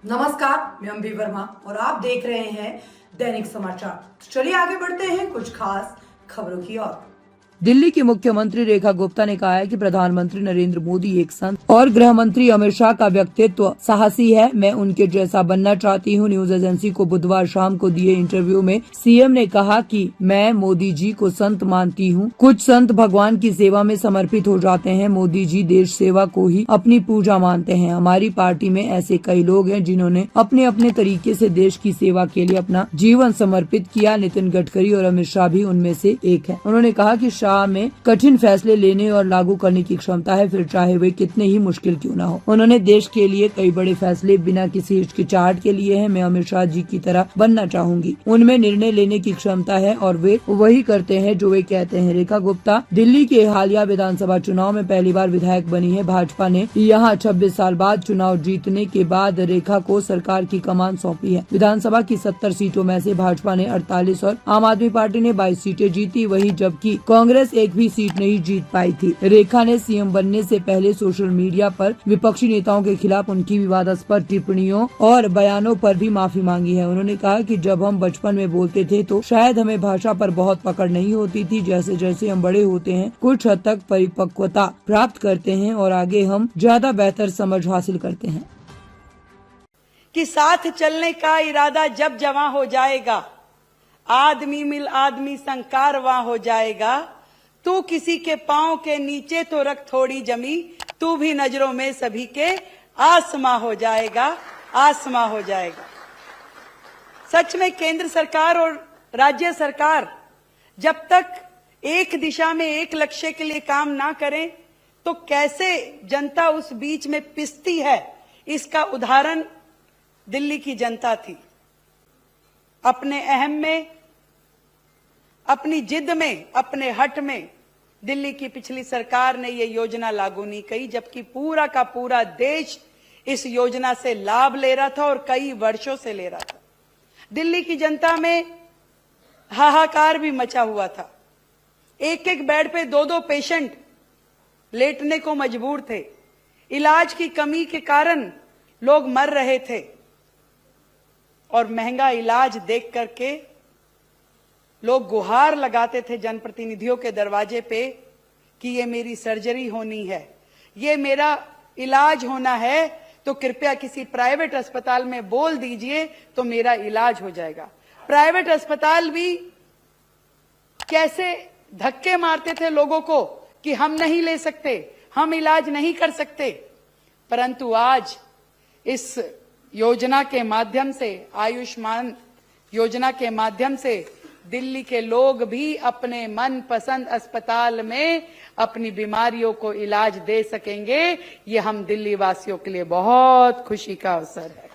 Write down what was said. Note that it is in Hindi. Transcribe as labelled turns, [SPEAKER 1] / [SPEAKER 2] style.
[SPEAKER 1] नमस्कार, मैं अम्बी वर्मा और आप देख रहे हैं दैनिक समाचार। तो चलिए आगे बढ़ते हैं कुछ खास खबरों की ओर।
[SPEAKER 2] दिल्ली की मुख्यमंत्री रेखा गुप्ता ने कहा है कि प्रधानमंत्री नरेंद्र मोदी एक संत और गृह मंत्री अमित शाह का व्यक्तित्व साहसी है। मैं उनके जैसा बनना चाहती हूं। न्यूज एजेंसी को बुधवार शाम को दिए इंटरव्यू में सीएम ने कहा कि मैं मोदी जी को संत मानती हूं। कुछ संत भगवान की सेवा में समर्पित हो जाते हैं। मोदी जी देश सेवा को ही अपनी पूजा मानते हैं। हमारी पार्टी में ऐसे कई लोग हैं जिन्होंने अपने अपने तरीके से देश की सेवा के लिए अपना जीवन समर्पित किया। नितिन गडकरी और अमित शाह भी उनमें से एक है। उन्होंने कहा कि शाह में कठिन फैसले लेने और लागू करने की क्षमता है, फिर चाहे वे कितने ही मुश्किल क्यों ना हो। उन्होंने देश के लिए कई बड़े फैसले बिना किसी हिचकिचाहट के लिए हैं। मैं अमित शाह जी की तरह बनना चाहूंगी। उनमें निर्णय लेने की क्षमता है और वे वही करते हैं जो वे कहते हैं। रेखा गुप्ता दिल्ली के हालिया विधानसभा चुनाव में पहली बार विधायक बनी है। भाजपा ने यहाँ 26 साल बाद चुनाव जीतने के बाद रेखा को सरकार की कमान सौंपी है। विधानसभा की 70 सीटों में से भाजपा ने 48 और आम आदमी पार्टी ने 22 सीटें जीती, वही जबकि कांग्रेस एक भी सीट नहीं जीत पाई थी। रेखा ने सीएम बनने से पहले सोशल मीडिया पर विपक्षी नेताओं के खिलाफ उनकी विवादास्पद टिप्पणियों और बयानों पर भी माफी मांगी है। उन्होंने कहा कि जब हम बचपन में बोलते थे तो शायद हमें भाषा पर बहुत पकड़ नहीं होती थी। जैसे जैसे हम बड़े होते हैं, कुछ हद तक परिपक्वता प्राप्त करते हैं और आगे हम ज्यादा बेहतर समझ हासिल करते हैं।
[SPEAKER 3] कि साथ चलने का इरादा जब जवां हो जाएगा, आदमी मिल आदमी संकार वहां हो जाएगा। तू किसी के पांव के नीचे तो रख थोड़ी जमी, तू भी नजरों में सभी के आसमां हो जाएगा, आसमां हो जाएगा। सच में केंद्र सरकार और राज्य सरकार जब तक एक दिशा में एक लक्ष्य के लिए काम ना करें तो कैसे जनता उस बीच में पिसती है, इसका उदाहरण दिल्ली की जनता थी। अपने अहम में, अपनी जिद में, अपने हट में दिल्ली की पिछली सरकार ने ये योजना लागू नहीं की, जबकि पूरा का पूरा देश इस योजना से लाभ ले रहा था और कई वर्षों से ले रहा था। दिल्ली की जनता में हाहाकार भी मचा हुआ था। एक एक बेड पे 2-2 पेशेंट लेटने को मजबूर थे। इलाज की कमी के कारण लोग मर रहे थे और महंगा इलाज देख करके लोग गुहार लगाते थे जनप्रतिनिधियों के दरवाजे पे कि ये मेरी सर्जरी होनी है, ये मेरा इलाज होना है, तो कृपया किसी प्राइवेट अस्पताल में बोल दीजिए तो मेरा इलाज हो जाएगा। प्राइवेट अस्पताल भी कैसे धक्के मारते थे लोगों को कि हम नहीं ले सकते, हम इलाज नहीं कर सकते। परंतु आज इस योजना के माध्यम से, आयुष्मान योजना के माध्यम से दिल्ली के लोग भी अपने मनपसंद अस्पताल में अपनी बीमारियों को इलाज दे सकेंगे। ये हम दिल्ली वासियों के लिए बहुत खुशी का अवसर है।